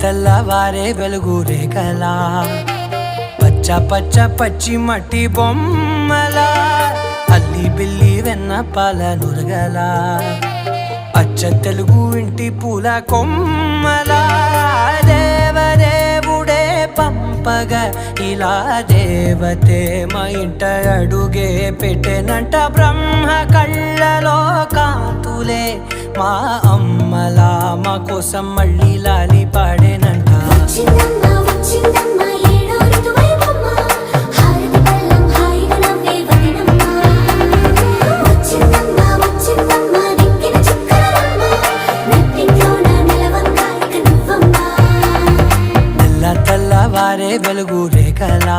తెల్లవారే వెలుగు రేఖలా పచ్చ పచ్చ పచ్చి మట్టి బొమ్మలా అల్లి బిల్లి వెన్న పాల నురగలా అచ్చ తెలుగు ఇంటి పూల కొమ్మలా దేవదేవుడే పంపగా ఇలా దేవతే మా ఇంట అడుగే పెట్టెనంట బ్రహ్మ కళ్ళలో కాంతులే మా అమ్మలా మా కోసం మళ్ళీ లాలి పాడేనంట. తెల్లవారే వెలుగు రేఖలా